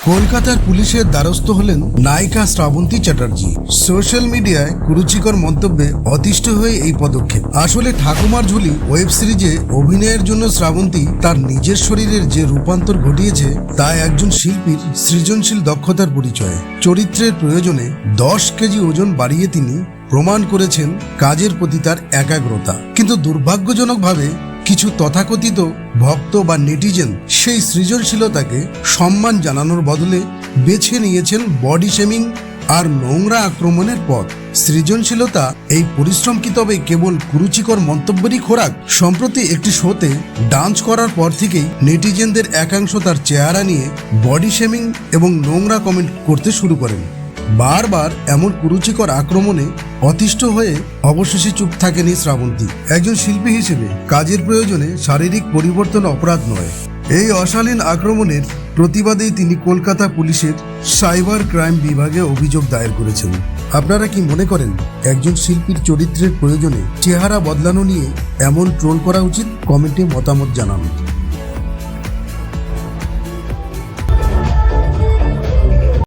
কলকাতার পুলিশের দ্বারস্থ হলেন নায়িকা শ্রাবন্তী চ্যাটার্জি। সোশ্যাল মিডিয়ায় কুরুচিকর মন্তব্যে অতিষ্ঠ হয়ে এই পদক্ষেপ। আসলে ঠাকুমার ঝুলি ওয়েব সিরিজে অভিনয়ের জন্য শ্রাবন্তী তার নিজের শরীরের যে রূপান্তর ঘটিয়েছে তা একজন শিল্পীর সৃজনশীল দক্ষতার পরিচয়। চরিত্রের প্রয়োজনে 10 কেজি ওজন বাড়িয়ে তিনি প্রমাণ করেছেন কাজের প্রতি তার একাগ্রতা। কিন্তু দুর্ভাগ্যজনকভাবে কিছু তথাকথিত ভক্ত বা নেটিজেন সেই সৃজনশীলতাকে সম্মান জানানোর বদলে বেছে নিয়েছেন বডি শেমিং আর নোংরা আক্রমণের পথ। সৃজনশীলতা এই পরিশ্রম কি তবে কেবল কুরুচিকর মন্তব্যেরই খোরাক? সম্প্রতি একটি শোতে ডান্স করার পর থেকেই নেটিজেনদের একাংশ তার চেহারা নিয়ে বডি শেমিং এবং নোংরা কমেন্ট করতে শুরু করেন। বারবার এমন কুরুচিকর আক্রমণে অতিষ্ঠ হয়ে অবশেষে চুপ থাকেনি শ্রাবন্তী। একজন শিল্পী হিসেবে কাজের প্রয়োজনে শারীরিক পরিবর্তন অপরাধ নয়। এই অশালীন আক্রমণের প্রতিবাদেই তিনি কলকাতা পুলিশের সাইবার ক্রাইম বিভাগে অভিযোগ দায়ের করেছেন। আপনারা কি মনে করেন একজন শিল্পীর চরিত্রের প্রয়োজনে চেহারা বদলানো নিয়ে এমন ট্রোল করা উচিত? কমেন্টে মতামত জানান।